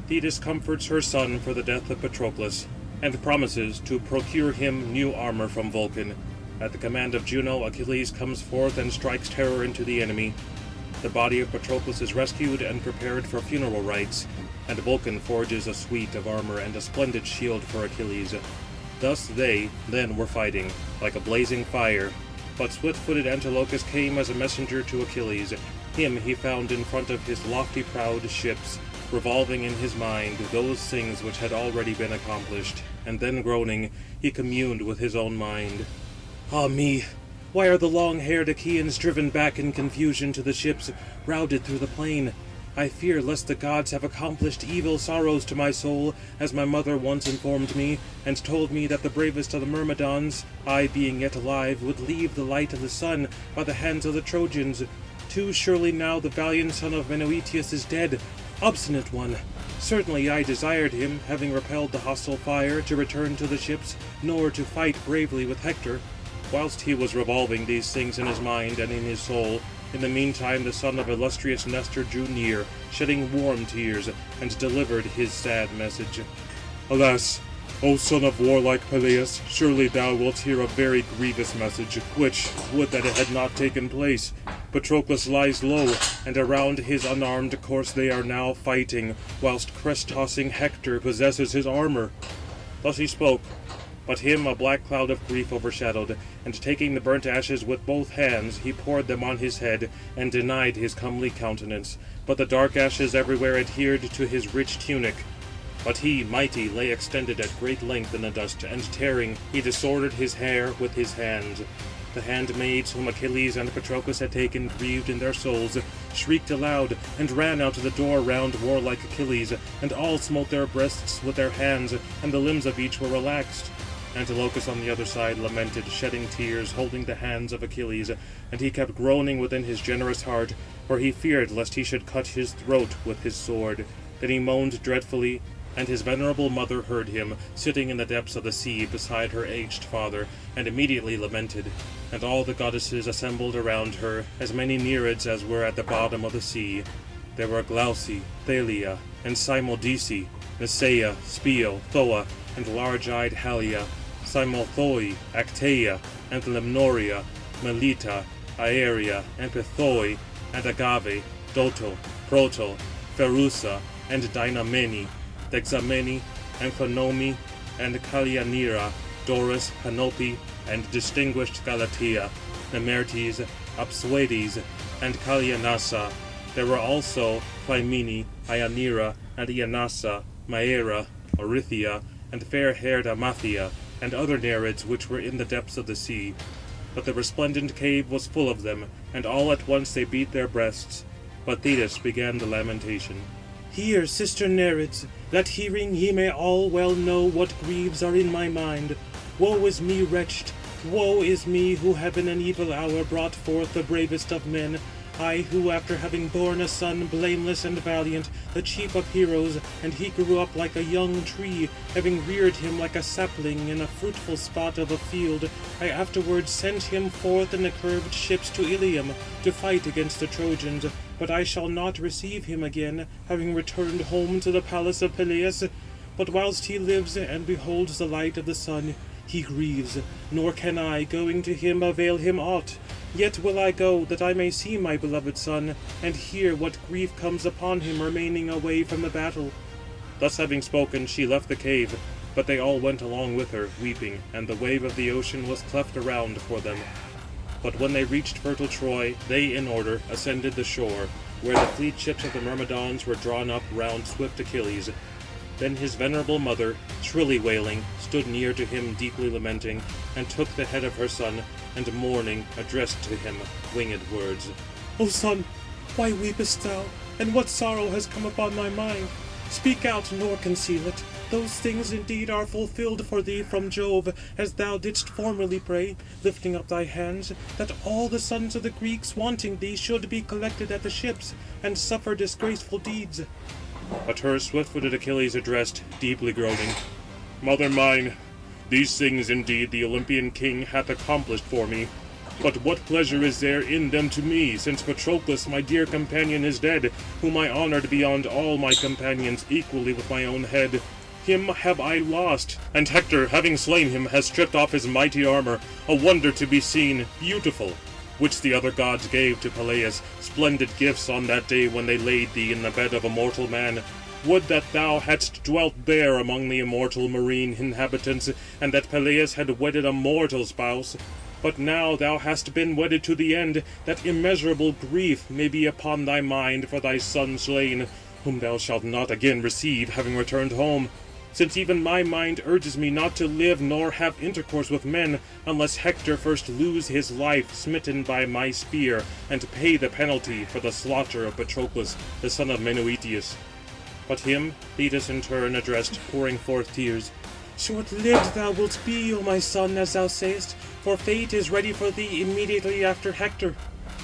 Thetis comforts her son for the death of Patroclus, and promises to procure him new armour from Vulcan. At the command of Juno, Achilles comes forth and strikes terror into the enemy. The body of Patroclus is rescued and prepared for funeral rites, and Vulcan forges a suite of armour and a splendid shield for Achilles. Thus they then were fighting, like a blazing fire. But swift-footed Antilochus came as a messenger to Achilles. Him he found in front of his lofty-prowed ships, revolving in his mind those things which had already been accomplished, and then groaning, he communed with his own mind. Ah me! Why are the long-haired Achaeans driven back in confusion to the ships, routed through the plain? I fear lest the gods have accomplished evil sorrows to my soul, as my mother once informed me, and told me that the bravest of the Myrmidons, I being yet alive, would leave the light of the sun by the hands of the Trojans. Too surely now the valiant son of Menoetius is dead, obstinate one. Certainly I desired him, having repelled the hostile fire, to return to the ships, nor to fight bravely with Hector. Whilst he was revolving these things in his mind and in his soul, in the meantime the son of illustrious Nestor drew near, shedding warm tears, and delivered his sad message. Alas, O son of warlike Peleus, surely thou wilt hear a very grievous message, which, would that it had not taken place. Patroclus lies low, and around his unarmed corse they are now fighting, whilst crest-tossing Hector possesses his armour. Thus he spoke. But him a black cloud of grief overshadowed, and taking the burnt ashes with both hands, he poured them on his head, and denied his comely countenance. But the dark ashes everywhere adhered to his rich tunic. But he, mighty, lay extended at great length in the dust, and tearing, he disordered his hair with his hands. The handmaids whom Achilles and Patroclus had taken, grieved in their souls, shrieked aloud, and ran out to the door round warlike Achilles, and all smote their breasts with their hands, and the limbs of each were relaxed. Antilochus on the other side lamented, shedding tears, holding the hands of Achilles, and he kept groaning within his generous heart, for he feared lest he should cut his throat with his sword. Then he moaned dreadfully, and his venerable mother heard him, sitting in the depths of the sea beside her aged father, and immediately lamented. And all the goddesses assembled around her, as many Nereids as were at the bottom of the sea. There were Glauce, Thalia, and Cymodece, Nisaea, Spio, Thoa, and large-eyed Halia, Cymothoe, Actaea, and Lemnoria, Melita, Aeria, Empithoi, and Agave, Doto, Proto, Pherusa, and Dynamene, Dexamene, Amphonomi, and Callianira, Doris, Hanope, and distinguished Galatea, Nemertes, Apsuedes, and Callianassa. There were also Clymene, Ionira, and Ianassa, Maera, Orythia, and fair-haired Amathia, and other Nereids which were in the depths of the sea. But the resplendent cave was full of them, and all at once they beat their breasts. But Thetis began the lamentation. Hear, sister Nereids, that hearing ye may all well know what griefs are in my mind. Woe is me wretched! Woe is me, who have in an evil hour brought forth the bravest of men, I who, after having borne a son blameless and valiant, the chief of heroes, and he grew up like a young tree, having reared him like a sapling in a fruitful spot of a field, I afterwards sent him forth in the curved ships to Ilium, to fight against the Trojans, but I shall not receive him again, having returned home to the palace of Peleus. But whilst he lives and beholds the light of the sun, he grieves, nor can I, going to him, avail him aught. Yet will I go, that I may see my beloved son, and hear what grief comes upon him remaining away from the battle. Thus having spoken, she left the cave, but they all went along with her, weeping, and the wave of the ocean was cleft around for them. But when they reached fertile Troy, they in order ascended the shore, where the fleet ships of the Myrmidons were drawn up round swift Achilles. Then his venerable mother, shrilly wailing, stood near to him deeply lamenting, and took the head of her son, and mourning, addressed to him winged words. O son, why weepest thou, and what sorrow has come upon thy mind? Speak out, nor conceal it. Those things indeed are fulfilled for thee from Jove, as thou didst formerly pray, lifting up thy hands, that all the sons of the Greeks wanting thee should be collected at the ships, and suffer disgraceful deeds. But her swift-footed Achilles addressed, deeply groaning, Mother mine, these things indeed the Olympian king hath accomplished for me, But what pleasure is there in them to me, since Patroclus, my dear companion, is dead, whom I honoured beyond all my companions, equally with my own head? Him have I lost, and Hector, having slain him, has stripped off his mighty armour, a wonder to be seen, beautiful, which the other gods gave to Peleus, splendid gifts on that day when they laid thee in the bed of a mortal man. Would that thou hadst dwelt there among the immortal marine inhabitants, and that Peleus had wedded a mortal spouse. But now thou hast been wedded to the end, that immeasurable grief may be upon thy mind for thy son slain, whom thou shalt not again receive, having returned home. Since even my mind urges me not to live nor have intercourse with men, unless Hector first lose his life smitten by my spear, and pay the penalty for the slaughter of Patroclus, the son of Menœtius. But him Thetis in turn addressed, pouring forth tears. Short-lived thou wilt be, O my son, as thou sayest, for fate is ready for thee immediately after Hector.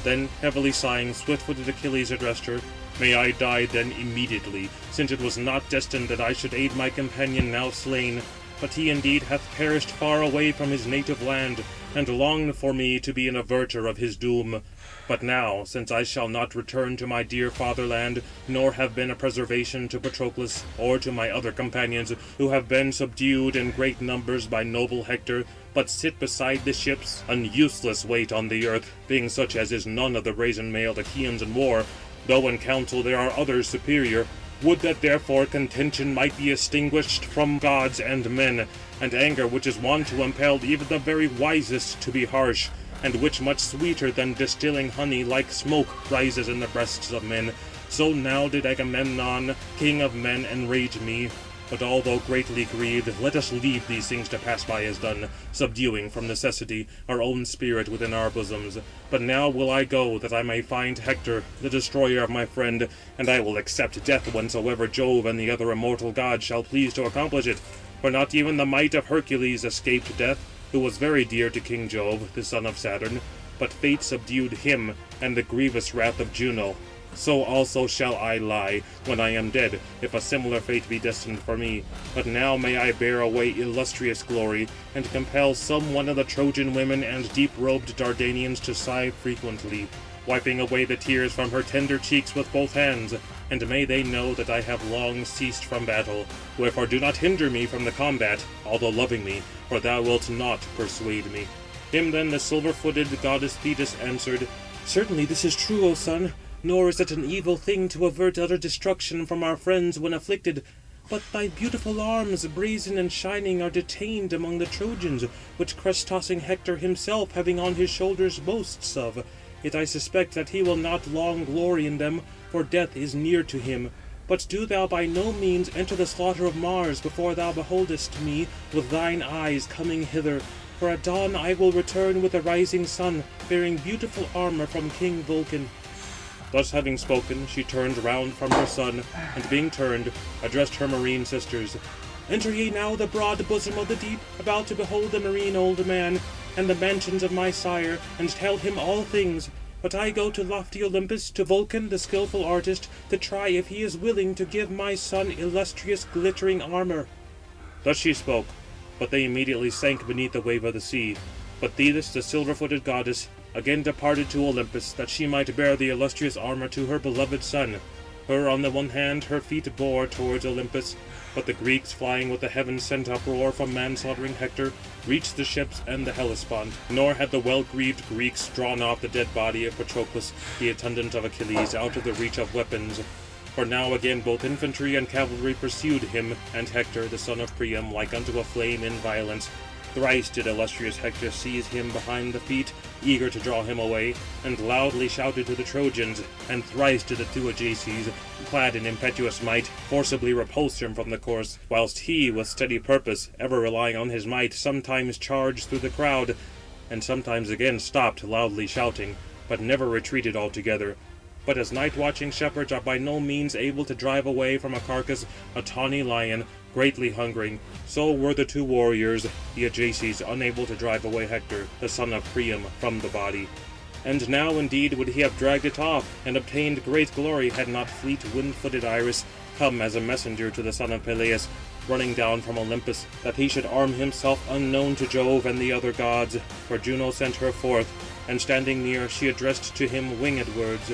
Then, heavily sighing, swift-footed Achilles addressed her. May I die then immediately, since it was not destined that I should aid my companion now slain. But he indeed hath perished far away from his native land, and longed for me to be an averter of his doom. But now, since I shall not return to my dear fatherland, nor have been a preservation to Patroclus, or to my other companions, who have been subdued in great numbers by noble Hector, but sit beside the ships, an useless weight on the earth, being such as is none of the brazen-mailed Achaeans in war, though in council there are others superior, would that therefore contention might be extinguished from gods and men, and anger which is wont to impel even the very wisest to be harsh, and which much sweeter than distilling honey like smoke rises in the breasts of men. So now did Agamemnon, king of men, enrage me. But although greatly grieved, let us leave these things to pass by as done, subduing, from necessity, our own spirit within our bosoms. But now will I go, that I may find Hector, the destroyer of my friend, and I will accept death whensoever Jove and the other immortal gods shall please to accomplish it. For not even the might of Hercules escaped death, who was very dear to King Jove, the son of Saturn, but fate subdued him, and the grievous wrath of Juno. So also shall I lie, when I am dead, if a similar fate be destined for me. But now may I bear away illustrious glory, and compel some one of the Trojan women and deep-robed Dardanians to sigh frequently, wiping away the tears from her tender cheeks with both hands. And may they know that I have long ceased from battle. Wherefore do not hinder me from the combat, although loving me, for thou wilt not persuade me. Him then the silver-footed goddess Thetis answered, Certainly this is true, O son, nor is it an evil thing to avert utter destruction from our friends when afflicted. But thy beautiful arms, brazen and shining, are detained among the Trojans, which crest-tossing Hector himself having on his shoulders boasts of. Yet I suspect that he will not long glory in them, for death is near to him. But do thou by no means enter the slaughter of Mars before thou beholdest me with thine eyes coming hither. For at dawn I will return with the rising sun, bearing beautiful armour from King Vulcan. Thus having spoken, she turned round from her son, and being turned, addressed her marine sisters. Enter ye now the broad bosom of the deep, about to behold the marine old man, and the mansions of my sire, and tell him all things. But I go to lofty Olympus, to Vulcan, the skilful artist, to try if he is willing to give my son illustrious glittering armour. Thus she spoke, but they immediately sank beneath the wave of the sea. But Thetis, the silver-footed goddess, again departed to Olympus, that she might bear the illustrious armour to her beloved son. Her on the one hand her feet bore towards Olympus, but the Greeks, flying with the heaven-sent uproar from manslaughtering Hector, reached the ships and the Hellespont. Nor had the well-grieved Greeks drawn off the dead body of Patroclus, the attendant of Achilles, out of the reach of weapons. For now again both infantry and cavalry pursued him, and Hector, the son of Priam, like unto a flame in violence. Thrice did illustrious Hector seize him behind the feet, eager to draw him away, and loudly shouted to the Trojans, and thrice did the two Ajaces, clad in impetuous might, forcibly repulse him from the course, whilst he, with steady purpose, ever relying on his might, sometimes charged through the crowd, and sometimes again stopped, loudly shouting, but never retreated altogether. But as night-watching shepherds are by no means able to drive away from a carcass a tawny lion, greatly hungering, so were the two warriors, the Ajaces, unable to drive away Hector, the son of Priam, from the body. And now indeed would he have dragged it off, and obtained great glory, had not fleet wind-footed Iris come as a messenger to the son of Peleus, running down from Olympus, that he should arm himself unknown to Jove and the other gods. For Juno sent her forth, and standing near, she addressed to him winged words.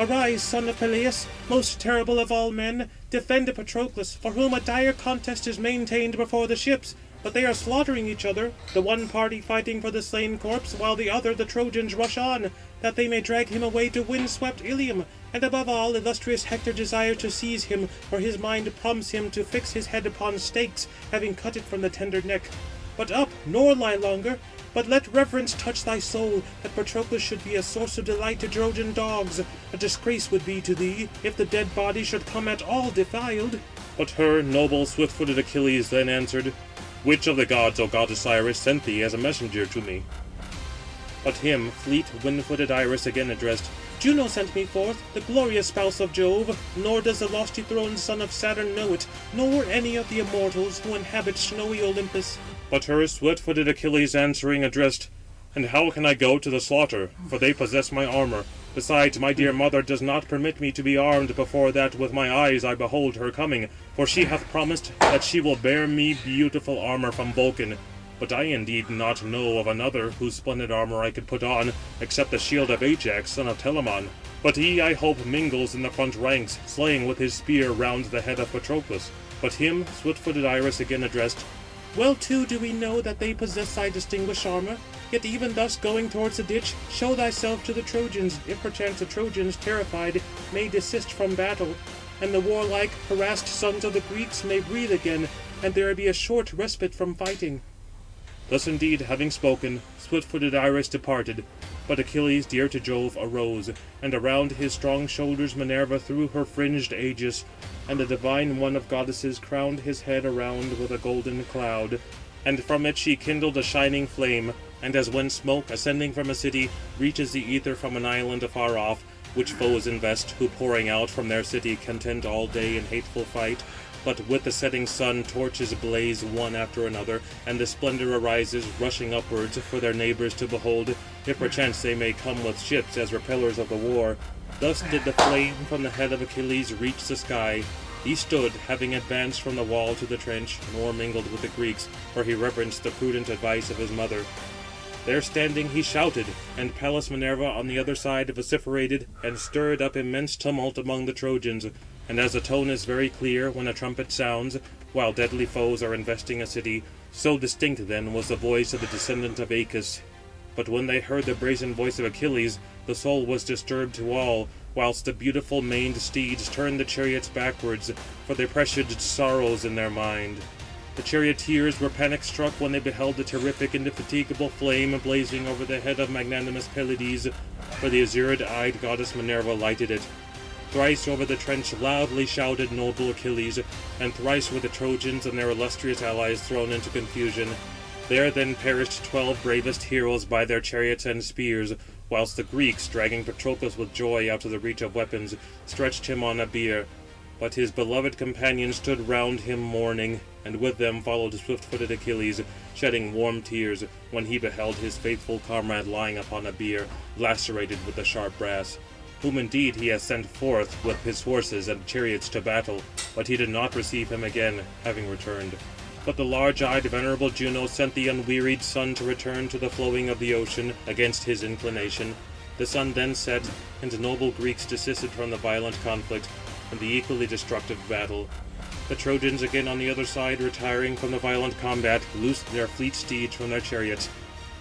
Arise, son of Peleus, most terrible of all men, defend Patroclus, for whom a dire contest is maintained before the ships. But they are slaughtering each other, the one party fighting for the slain corpse, while the other, the Trojans, rush on, that they may drag him away to wind-swept Ilium. And above all, illustrious Hector desires to seize him, for his mind prompts him to fix his head upon stakes, having cut it from the tender neck. But up, nor lie longer, but let reverence touch thy soul, that Patroclus should be a source of delight to Trojan dogs. A disgrace would be to thee, if the dead body should come at all defiled. But her, noble, swift-footed Achilles then answered, Which of the gods, O goddess Iris, sent thee as a messenger to me? But him, fleet, wind-footed Iris again addressed, Juno sent me forth, the glorious spouse of Jove, nor does the lofty-throned son of Saturn know it, nor any of the immortals who inhabit snowy Olympus. But her, swift-footed Achilles answering addressed, And how can I go to the slaughter? For they possess my armour. Besides, my dear mother does not permit me to be armed before that with my eyes I behold her coming, for she hath promised that she will bear me beautiful armour from Vulcan. But I indeed not know of another whose splendid armour I could put on, except the shield of Ajax, son of Telamon. But he, I hope, mingles in the front ranks, slaying with his spear round the head of Patroclus. But him, swift-footed Iris again addressed, Well too do we know that they possess thy distinguished armour. Yet even thus going towards the ditch, show thyself to the Trojans, if perchance the Trojans, terrified, may desist from battle, and the warlike, harassed sons of the Greeks may breathe again, and there be a short respite from fighting. Thus indeed, having spoken, swift-footed Iris departed. But Achilles, dear to Jove, arose, and around his strong shoulders Minerva threw her fringed aegis, and the divine one of goddesses crowned his head around with a golden cloud, and from it she kindled a shining flame, and as when smoke, ascending from a city, reaches the ether from an island afar off, which foes invest, who pouring out from their city contend all day in hateful fight, but with the setting sun torches blaze one after another, and the splendour arises, rushing upwards, for their neighbours to behold, if perchance they may come with ships as repellers of the war. Thus did the flame from the head of Achilles reach the sky. He stood, having advanced from the wall to the trench, nor mingled with the Greeks, for he reverenced the prudent advice of his mother. There standing he shouted, and Pallas Minerva on the other side vociferated, and stirred up immense tumult among the Trojans. And as the tone is very clear when a trumpet sounds, while deadly foes are investing a city, so distinct then was the voice of the descendant of Aeacus. But when they heard the brazen voice of Achilles, the soul was disturbed to all, whilst the beautiful maned steeds turned the chariots backwards, for they presaged sorrows in their mind. The charioteers were panic-struck when they beheld the terrific indefatigable flame blazing over the head of magnanimous Pelides, for the azure-eyed goddess Minerva lighted it. Thrice over the trench loudly shouted noble Achilles, and thrice were the Trojans and their illustrious allies thrown into confusion. There then perished 12 bravest heroes by their chariots and spears, whilst the Greeks, dragging Patroclus with joy out of the reach of weapons, stretched him on a bier. But his beloved companions stood round him mourning, and with them followed swift-footed Achilles, shedding warm tears, when he beheld his faithful comrade lying upon a bier, lacerated with the sharp brass, whom indeed he has sent forth with his horses and chariots to battle, but he did not receive him again, having returned. But the large-eyed venerable Juno sent the unwearied sun to return to the flowing of the ocean, against his inclination. The sun then set, and noble Greeks desisted from the violent conflict, and the equally destructive battle. The Trojans again on the other side, retiring from the violent combat, loosed their fleet steeds from their chariots.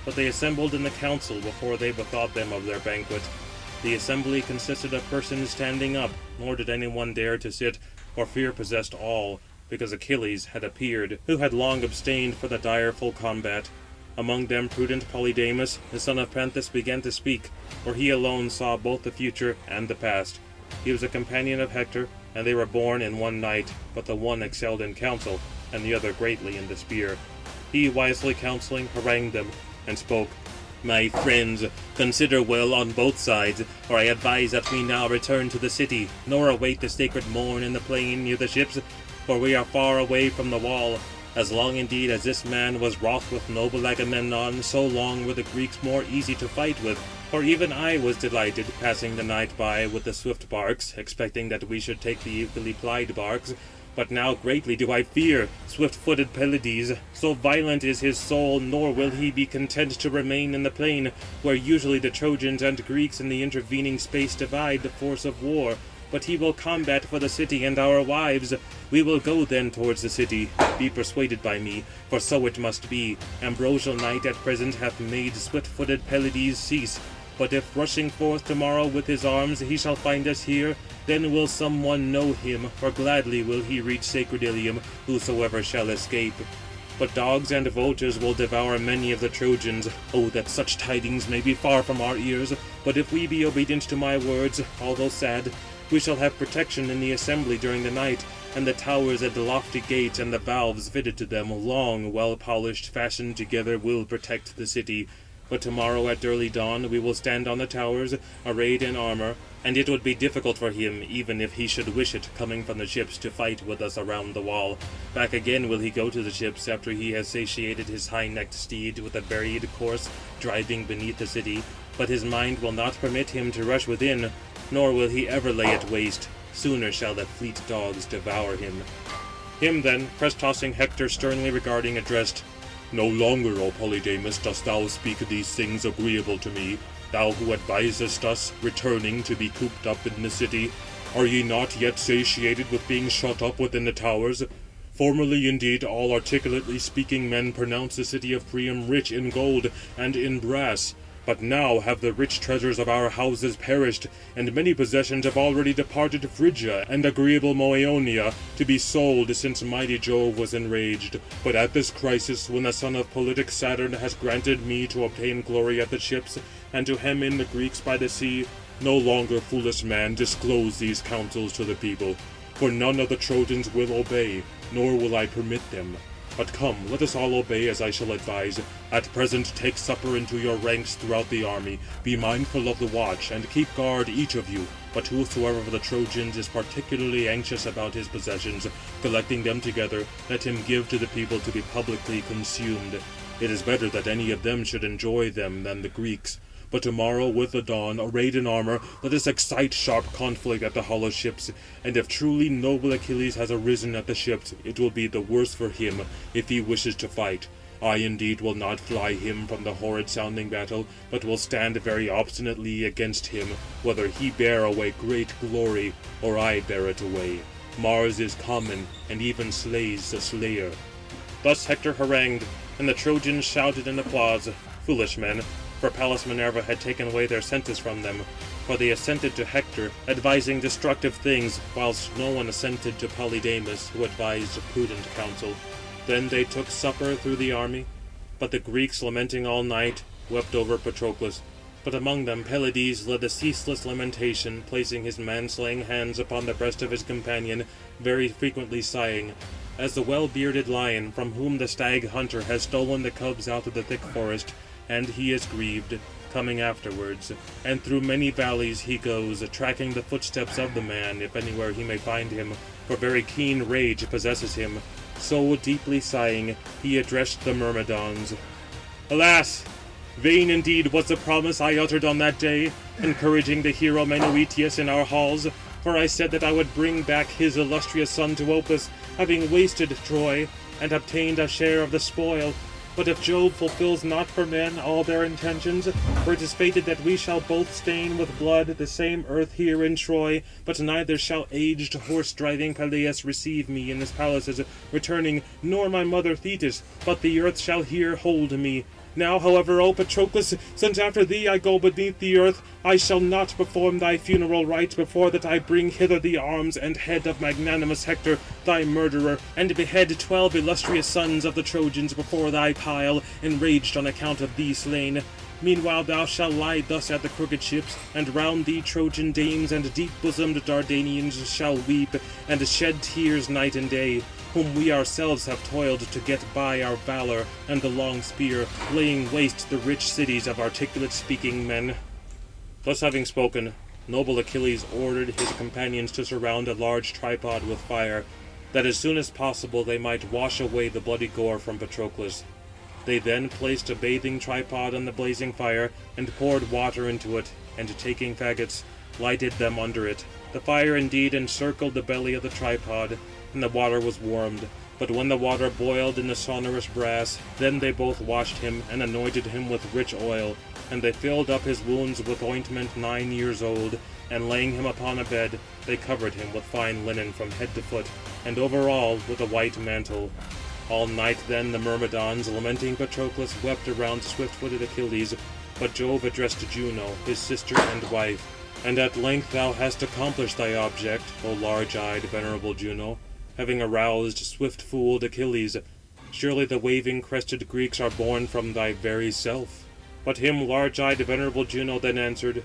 But they assembled in the council before they bethought them of their banquet. The assembly consisted of persons standing up, nor did any one dare to sit, for fear possessed all, because Achilles had appeared, who had long abstained for the direful combat. Among them prudent Polydamas, the son of Panthus, began to speak, for he alone saw both the future and the past. He was a companion of Hector, and they were born in one night, but the one excelled in counsel, and the other greatly in the spear. He, wisely counselling, harangued them, and spoke, My friends, consider well on both sides, for I advise that we now return to the city, nor await the sacred morn in the plain near the ships, for we are far away from the wall. As long indeed as this man was wroth with noble Agamemnon, so long were the Greeks more easy to fight with. For even I was delighted, passing the night by with the swift barks, expecting that we should take the equally plied barks, But now greatly do I fear swift-footed Pelides. So violent is his soul, nor will he be content to remain in the plain, where usually the Trojans and Greeks in the intervening space divide the force of war. But he will combat for the city and our wives. We will go then towards the city. Be persuaded by me, for so it must be. Ambrosial night at present hath made swift-footed Pelides cease. But if rushing forth tomorrow with his arms he shall find us here, then will some one know him, for gladly will he reach sacred Ilium, whosoever shall escape. But dogs and vultures will devour many of the Trojans. Oh, that such tidings may be far from our ears! But if we be obedient to my words, although sad, we shall have protection in the assembly during the night, and the towers and the lofty gates and the valves fitted to them, long, well-polished, fastened together, will protect the city. But tomorrow at early dawn we will stand on the towers, arrayed in armour, and it would be difficult for him, even if he should wish it, coming from the ships, to fight with us around the wall. Back again will he go to the ships, after he has satiated his high-necked steed with a varied course, driving beneath the city. But his mind will not permit him to rush within, nor will he ever lay it waste. Sooner shall the fleet dogs devour him. Him then, crest-tossing Hector sternly regarding, addressed: No longer, O Polydamas, dost thou speak these things agreeable to me, thou who advisest us, returning, to be cooped up in the city. Are ye not yet satiated with being shut up within the towers? Formerly, indeed, all articulately speaking men pronounced the city of Priam rich in gold and in brass. But now have the rich treasures of our houses perished, and many possessions have already departed to Phrygia and agreeable Moeonia, to be sold, since mighty Jove was enraged. But at this crisis, when the son of politic Saturn has granted me to obtain glory at the ships, and to hem in the Greeks by the sea, no longer, foolish man, disclose these counsels to the people. For none of the Trojans will obey, nor will I permit them. But come, let us all obey as I shall advise. At present take supper into your ranks throughout the army. Be mindful of the watch, and keep guard each of you. But whosoever of the Trojans is particularly anxious about his possessions, collecting them together, let him give to the people to be publicly consumed. It is better that any of them should enjoy them than the Greeks. But tomorrow with the dawn, arrayed in armour, let us excite sharp conflict at the hollow ships. And if truly noble Achilles has arisen at the ships, it will be the worse for him, if he wishes to fight. I indeed will not fly him from the horrid-sounding battle, but will stand very obstinately against him, whether he bear away great glory, or I bear it away. Mars is common, and even slays the slayer. Thus Hector harangued, and the Trojans shouted in applause. Foolish men! For Pallas Minerva had taken away their senses from them, for they assented to Hector, advising destructive things, whilst no one assented to Polydamas, who advised prudent counsel. Then they took supper through the army, but the Greeks, lamenting all night, wept over Patroclus. But among them Pelides led a ceaseless lamentation, placing his man-slaying hands upon the breast of his companion, very frequently sighing, as the well-bearded lion, from whom the stag-hunter has stolen the cubs out of the thick forest, and he is grieved, coming afterwards. And through many valleys he goes, tracking the footsteps of the man, if anywhere he may find him, for very keen rage possesses him. So, deeply sighing, he addressed the Myrmidons. Alas! Vain indeed was the promise I uttered on that day, encouraging the hero Menœtius in our halls, for I said that I would bring back his illustrious son to Opus, having wasted Troy, and obtained a share of the spoil. But if Jove fulfills not for men all their intentions, for it is fated that we shall both stain with blood the same earth here in Troy, but neither shall aged horse-driving Peleus receive me in his palaces, returning, nor my mother Thetis, but the earth shall here hold me. Now, however, O Patroclus, since after thee I go beneath the earth, I shall not perform thy funeral rites before that I bring hither the arms and head of magnanimous Hector, thy murderer, and behead 12 illustrious sons of the Trojans before thy pile, enraged on account of thee slain. Meanwhile thou shalt lie thus at the crooked ships, and round thee Trojan dames and deep-bosomed Dardanians shall weep, and shed tears night and day, whom we ourselves have toiled to get by our valour and the long spear, laying waste the rich cities of articulate-speaking men. Thus having spoken, noble Achilles ordered his companions to surround a large tripod with fire, that as soon as possible they might wash away the bloody gore from Patroclus. They then placed a bathing tripod on the blazing fire, and poured water into it, and taking faggots, lighted them under it. The fire indeed encircled the belly of the tripod, and the water was warmed. But when the water boiled in the sonorous brass, then they both washed him, and anointed him with rich oil. And they filled up his wounds with ointment 9 years old, and laying him upon a bed, they covered him with fine linen from head to foot, and over all with a white mantle. All night then the Myrmidons, lamenting Patroclus, wept around swift-footed Achilles, but Jove addressed Juno, his sister and wife. And at length thou hast accomplished thy object, O large-eyed, venerable Juno, having aroused swift-fooled Achilles. Surely the waving-crested Greeks are born from thy very self. But him large-eyed, venerable Juno then answered,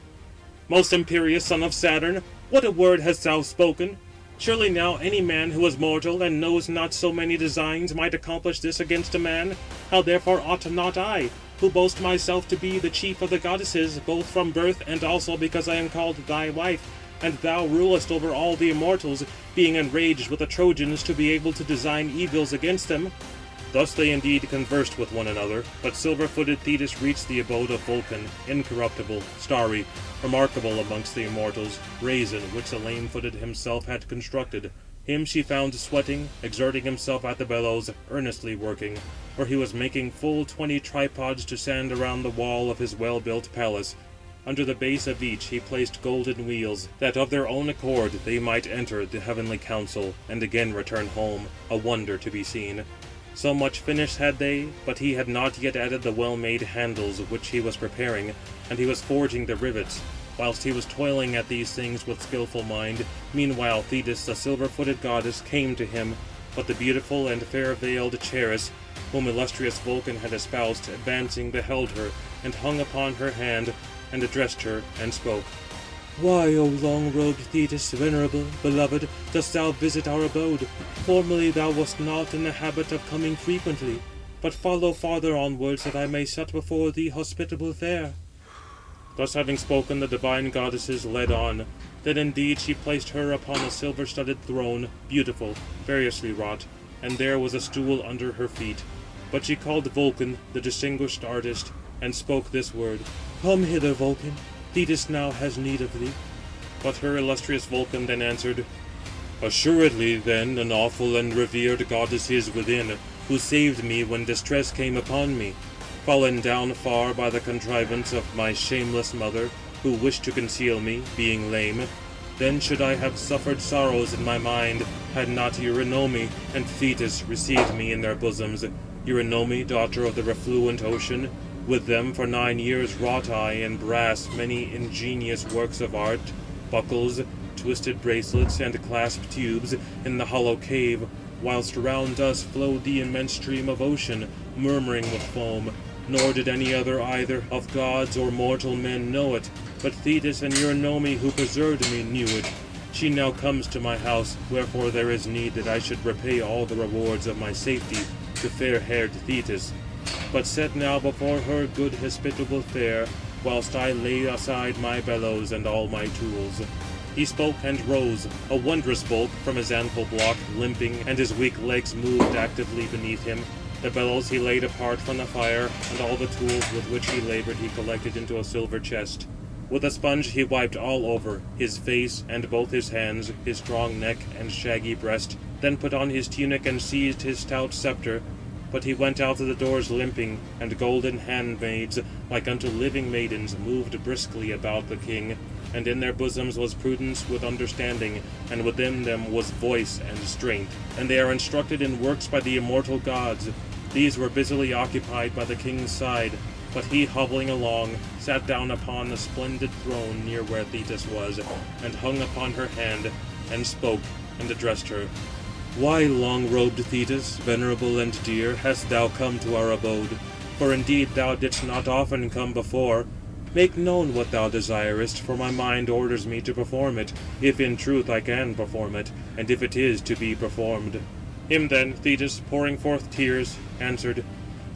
Most imperious son of Saturn, what a word hast thou spoken! Surely now any man who is mortal, and knows not so many designs, might accomplish this against a man. How therefore ought not I, who boast myself to be the chief of the goddesses, both from birth, and also because I am called thy wife, and thou rulest over all the immortals, being enraged with the Trojans, to be able to design evils against them? Thus they indeed conversed with one another, but silver-footed Thetis reached the abode of Vulcan, incorruptible, starry, remarkable amongst the immortals, brazen, which the lame-footed himself had constructed. Him she found sweating, exerting himself at the bellows, earnestly working, for he was making full 20 tripods to stand around the wall of his well-built palace. Under the base of each he placed golden wheels, that of their own accord they might enter the heavenly council, and again return home, a wonder to be seen. So much finished had they, but he had not yet added the well-made handles which he was preparing, and he was forging the rivets. Whilst he was toiling at these things with skilful mind, meanwhile Thetis, the silver-footed goddess, came to him. But the beautiful and fair-veiled Charis, whom illustrious Vulcan had espoused, advancing beheld her, and hung upon her hand, and addressed her, and spoke. Why, O long-robed Thetis, venerable, beloved, dost thou visit our abode? Formerly thou wast not in the habit of coming frequently, but follow farther onwards, that I may set before thee hospitable fare. Thus having spoken, the divine goddesses led on. Then indeed she placed her upon a silver-studded throne, beautiful, variously wrought, and there was a stool under her feet. But she called Vulcan, the distinguished artist, and spoke this word, Come hither, Vulcan. Thetis now has need of thee. But her illustrious Vulcan then answered, Assuredly then an awful and revered goddess is within, who saved me when distress came upon me, fallen down far by the contrivance of my shameless mother, who wished to conceal me, being lame. Then should I have suffered sorrows in my mind, had not Eurynome and Thetis received me in their bosoms. Eurynome, daughter of the refluent ocean, with them for 9 years wrought I in brass many ingenious works of art, buckles, twisted bracelets, and clasped tubes, in the hollow cave, whilst round us flowed the immense stream of ocean, murmuring with foam. Nor did any other either of gods or mortal men know it, but Thetis and Eurynome, who preserved me, knew it. She now comes to my house, wherefore there is need that I should repay all the rewards of my safety to fair-haired Thetis. But set now before her good hospitable fare, whilst I lay aside my bellows and all my tools. He spoke and rose, a wondrous bulk, from his ample block, limping, and his weak legs moved actively beneath him. The bellows he laid apart from the fire, and all the tools with which he laboured he collected into a silver chest. With a sponge he wiped all over, his face and both his hands, his strong neck and shaggy breast, then put on his tunic and seized his stout sceptre. But he went out of the doors limping, and golden handmaids, like unto living maidens, moved briskly about the king. And in their bosoms was prudence with understanding, and within them was voice and strength. And they are instructed in works by the immortal gods. These were busily occupied by the king's side. But he, hobbling along, sat down upon a splendid throne near where Thetis was, and hung upon her hand, and spoke, and addressed her. Why, long-robed Thetis, venerable and dear, hast thou come to our abode? For indeed thou didst not often come before. Make known what thou desirest, for my mind orders me to perform it, if in truth I can perform it, and if it is to be performed. Him then Thetis, pouring forth tears, answered,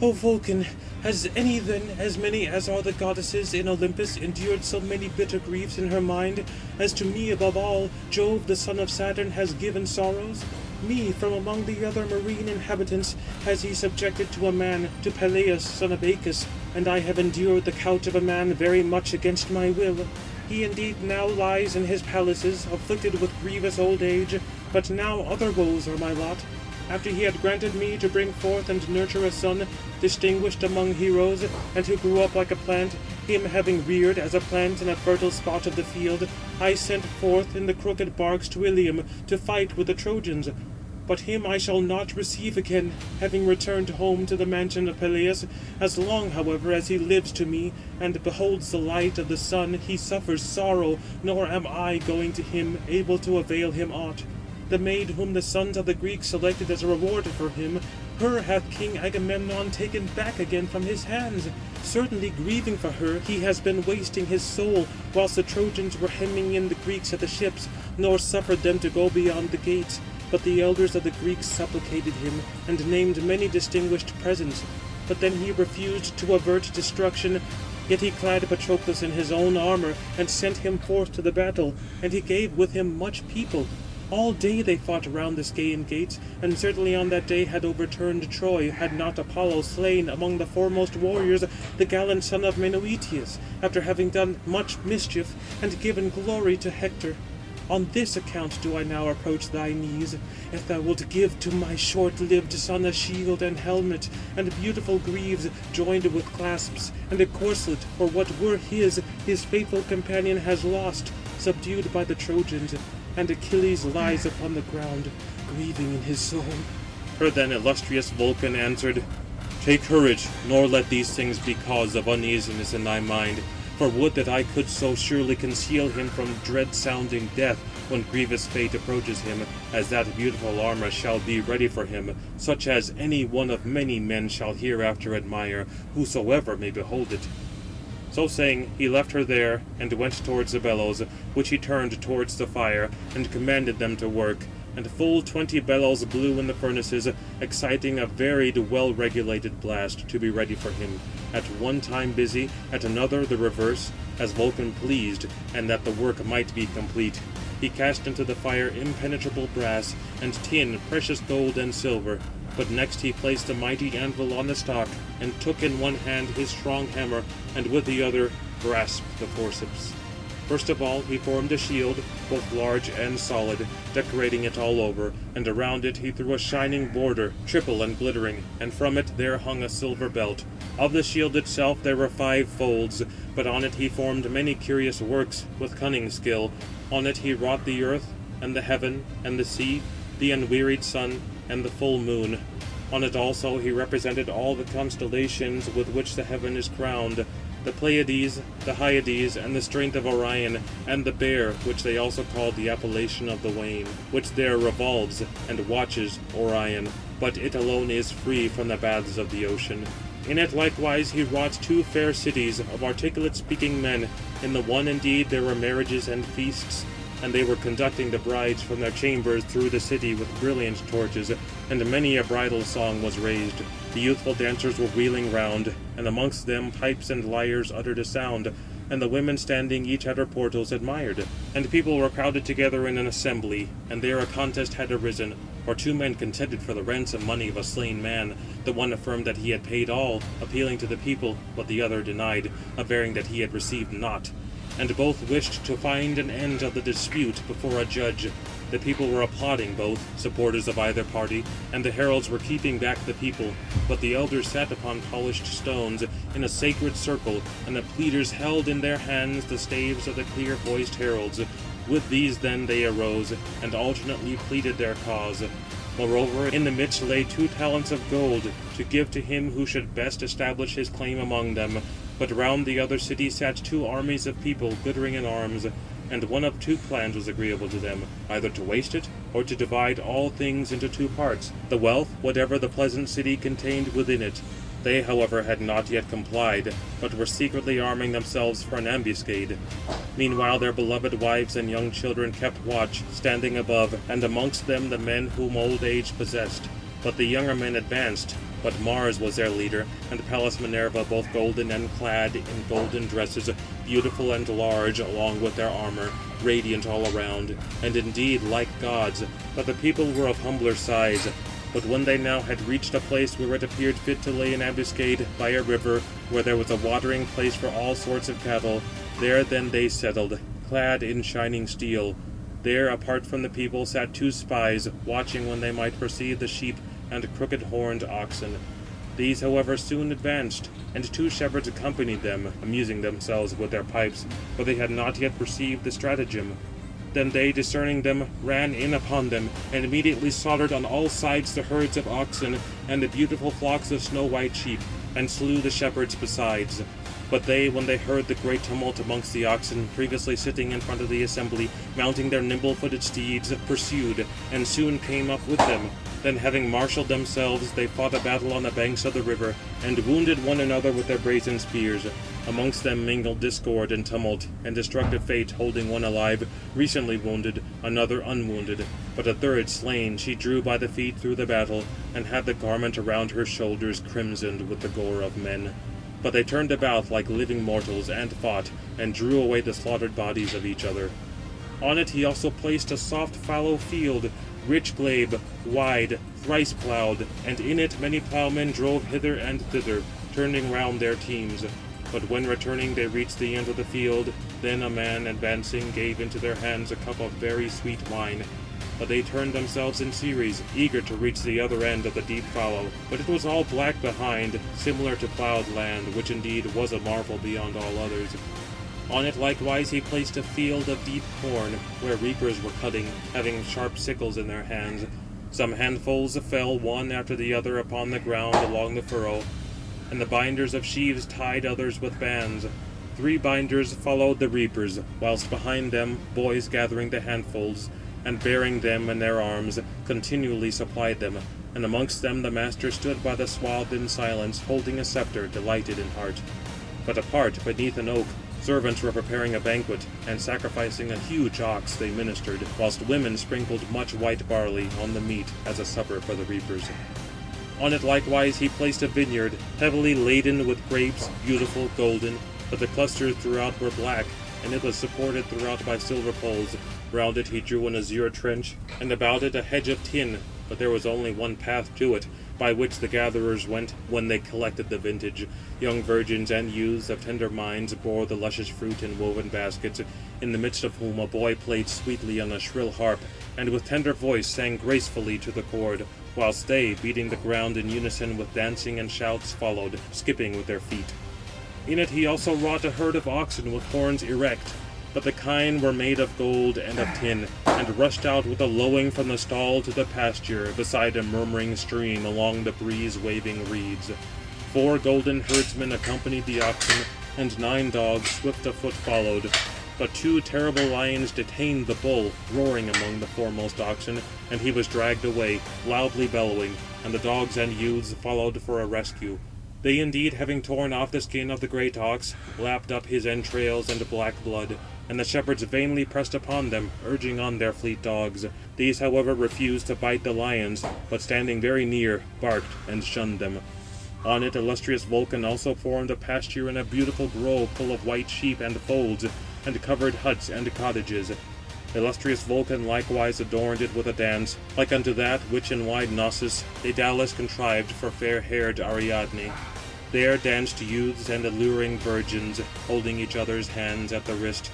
O Vulcan, has any then, as many as are the goddesses in Olympus, endured so many bitter griefs in her mind, as to me above all, Jove the son of Saturn has given sorrows? Me, from among the other marine inhabitants, has he subjected to a man, to Peleus son of Acus, and I have endured the couch of a man very much against my will. He indeed now lies in his palaces, afflicted with grievous old age, but now other woes are my lot. After he had granted me to bring forth and nurture a son, distinguished among heroes, and who grew up like a plant, him having reared as a plant in a fertile spot of the field, I sent forth in the crooked barks to Ilium to fight with the Trojans. But him I shall not receive again, having returned home to the mansion of Peleus. As long, however, as he lives to me, and beholds the light of the sun, he suffers sorrow, nor am I going to him, able to avail him aught. The maid whom the sons of the Greeks selected as a reward for him, her hath King Agamemnon taken back again from his hands. Certainly grieving for her, he has been wasting his soul, whilst the Trojans were hemming in the Greeks at the ships, nor suffered them to go beyond the gates. But the elders of the Greeks supplicated him, and named many distinguished presents. But then he refused to avert destruction. Yet he clad Patroclus in his own armour, and sent him forth to the battle, and he gave with him much people. All day they fought around the Scaean gates, and certainly on that day had overturned Troy, had not Apollo slain among the foremost warriors the gallant son of Menoetius, after having done much mischief, and given glory to Hector. On this account do I now approach thy knees, if thou wilt give to my short-lived son a shield and helmet, and beautiful greaves joined with clasps, and a corslet, for what were his faithful companion has lost, subdued by the Trojans, and Achilles lies upon the ground, grieving in his soul. Her then illustrious Vulcan answered, Take courage, nor let these things be cause of uneasiness in thy mind. For would that I could so surely conceal him from dread-sounding death when grievous fate approaches him, as that beautiful armour shall be ready for him, such as any one of many men shall hereafter admire, whosoever may behold it. So saying, he left her there, and went towards the bellows, which he turned towards the fire, and commanded them to work. And full 20 bellows blew in the furnaces, exciting a varied well-regulated blast, to be ready for him, at one time busy, at another the reverse, as Vulcan pleased, and that the work might be complete. He cast into the fire impenetrable brass, and tin, precious gold, and silver. But next he placed a mighty anvil on the stock, and took in one hand his strong hammer, and with the other grasped the forceps. First of all he formed a shield, both large and solid, decorating it all over, and around it he threw a shining border, triple and glittering, and from it there hung a silver belt. Of the shield itself there were 5 folds, but on it he formed many curious works, with cunning skill. On it he wrought the earth, and the heaven, and the sea, the unwearied sun, and the full moon. On it also he represented all the constellations with which the heaven is crowned, the Pleiades, the Hyades, and the strength of Orion, and the Bear, which they also called the appellation of the Wain, which there revolves, and watches Orion, but it alone is free from the baths of the ocean. In it likewise he wrought 2 fair cities of articulate-speaking men. In the one indeed there were marriages and feasts, and they were conducting the brides from their chambers through the city with brilliant torches, and many a bridal song was raised. The youthful dancers were wheeling round, and amongst them pipes and lyres uttered a sound, and the women standing each at her portals admired. And people were crowded together in an assembly, and there a contest had arisen, for 2 men contended for the ransom money of a slain man. The one affirmed that he had paid all, appealing to the people, but the other denied, averring that he had received naught. And both wished to find an end of the dispute before a judge. The people were applauding both, supporters of either party, and the heralds were keeping back the people. But the elders sat upon polished stones in a sacred circle, and the pleaders held in their hands the staves of the clear-voiced heralds. With these then they arose, and alternately pleaded their cause. Moreover, in the midst lay 2 talents of gold, to give to him who should best establish his claim among them. But round the other city sat 2 armies of people, glittering in arms, and one of 2 plans was agreeable to them, either to waste it, or to divide all things into 2 parts, the wealth, whatever the pleasant city contained within it. They, however, had not yet complied, but were secretly arming themselves for an ambuscade. Meanwhile their beloved wives and young children kept watch, standing above, and amongst them the men whom old age possessed. But the younger men advanced, but Mars was their leader, and Pallas Minerva, both golden and clad in golden dresses, beautiful and large, along with their armour, radiant all around, and indeed like gods. But the people were of humbler size. But when they now had reached a place where it appeared fit to lay an ambuscade by a river, where there was a watering place for all sorts of cattle, there then they settled, clad in shining steel. There, apart from the people, sat 2 spies, watching when they might perceive the sheep and crooked-horned oxen. These, however, soon advanced, and 2 shepherds accompanied them, amusing themselves with their pipes, for they had not yet perceived the stratagem. Then they, discerning them, ran in upon them, and immediately slaughtered on all sides the herds of oxen, and the beautiful flocks of snow-white sheep, and slew the shepherds besides. But they, when they heard the great tumult amongst the oxen, previously sitting in front of the assembly, mounting their nimble-footed steeds, pursued, and soon came up with them. Then, having marshalled themselves, they fought a battle on the banks of the river, and wounded one another with their brazen spears. Amongst them mingled discord and tumult, and destructive fate, holding one alive, recently wounded, another unwounded. But a third slain she drew by the feet through the battle, and had the garment around her shoulders crimsoned with the gore of men. But they turned about like living mortals, and fought, and drew away the slaughtered bodies of each other. On it he also placed a soft fallow field, rich glebe, wide, thrice ploughed, and in it many ploughmen drove hither and thither, turning round their teams. But when returning they reached the end of the field, then a man advancing gave into their hands a cup of very sweet wine. But they turned themselves in series, eager to reach the other end of the deep fallow. But it was all black behind, similar to ploughed land, which indeed was a marvel beyond all others. On it likewise he placed a field of deep corn, where reapers were cutting, having sharp sickles in their hands. Some handfuls fell one after the other upon the ground along the furrow, and the binders of sheaves tied others with bands. 3 binders followed the reapers, whilst behind them boys gathering the handfuls, and bearing them in their arms, continually supplied them. And amongst them the master stood by the swathed in silence, holding a sceptre, delighted in heart. But apart, beneath an oak, servants were preparing a banquet, and sacrificing a huge ox they ministered, whilst women sprinkled much white barley on the meat as a supper for the reapers. On it likewise he placed a vineyard, heavily laden with grapes, beautiful, golden, but the clusters throughout were black, and it was supported throughout by silver poles. Round it he drew an azure trench, and about it a hedge of tin, but there was only one path to it, by which the gatherers went when they collected the vintage. Young virgins and youths of tender minds bore the luscious fruit in woven baskets, in the midst of whom a boy played sweetly on a shrill harp, and with tender voice sang gracefully to the chord, whilst they, beating the ground in unison with dancing and shouts, followed, skipping with their feet. In it he also wrought a herd of oxen with horns erect, but the kine were made of gold and of tin, and rushed out with a lowing from the stall to the pasture, beside a murmuring stream along the breeze-waving reeds. 4 golden herdsmen accompanied the oxen, and 9 dogs swift of foot followed. But 2 terrible lions detained the bull, roaring among the foremost oxen, and he was dragged away, loudly bellowing, and the dogs and youths followed for a rescue. They indeed, having torn off the skin of the great ox, lapped up his entrails and black blood, and the shepherds vainly pressed upon them, urging on their fleet dogs. These, however, refused to bite the lions, but standing very near, barked and shunned them. On it illustrious Vulcan also formed a pasture in a beautiful grove full of white sheep and folds, and covered huts and cottages. Illustrious Vulcan likewise adorned it with a dance, like unto that which in wide Knossos Daedalus contrived for fair-haired Ariadne. There danced youths and alluring virgins, holding each other's hands at the wrist.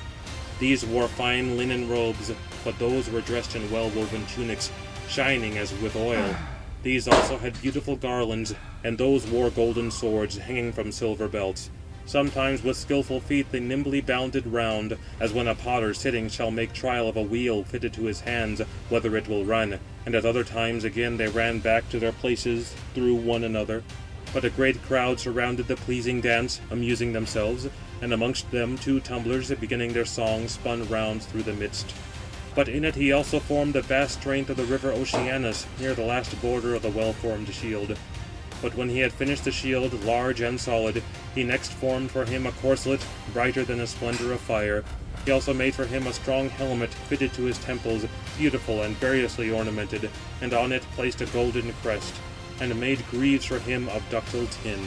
These wore fine linen robes, but those were dressed in well-woven tunics, shining as with oil. These also had beautiful garlands, and those wore golden swords hanging from silver belts. Sometimes with skilful feet they nimbly bounded round, as when a potter sitting shall make trial of a wheel fitted to his hands, whether it will run, and at other times again they ran back to their places through one another. But a great crowd surrounded the pleasing dance, amusing themselves, and amongst them 2 tumblers, beginning their song, spun round through the midst. But in it he also formed the vast strength of the river Oceanus, near the last border of the well-formed shield. But when he had finished the shield, large and solid, he next formed for him a corslet, brighter than the splendor of fire. He also made for him a strong helmet, fitted to his temples, beautiful and variously ornamented, and on it placed a golden crest, and made greaves for him of ductile tin.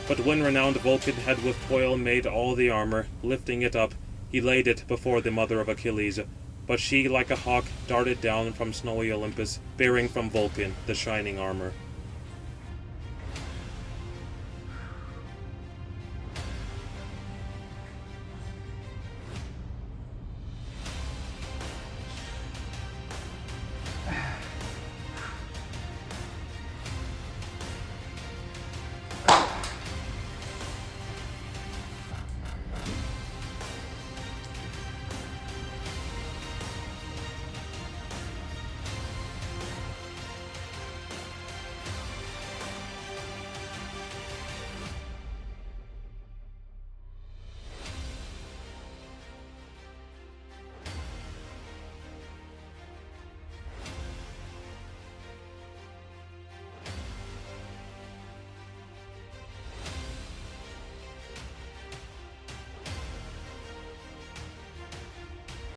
But when renowned Vulcan had with toil made all the armour, lifting it up, he laid it before the mother of Achilles. But she, like a hawk, darted down from snowy Olympus, bearing from Vulcan the shining armour.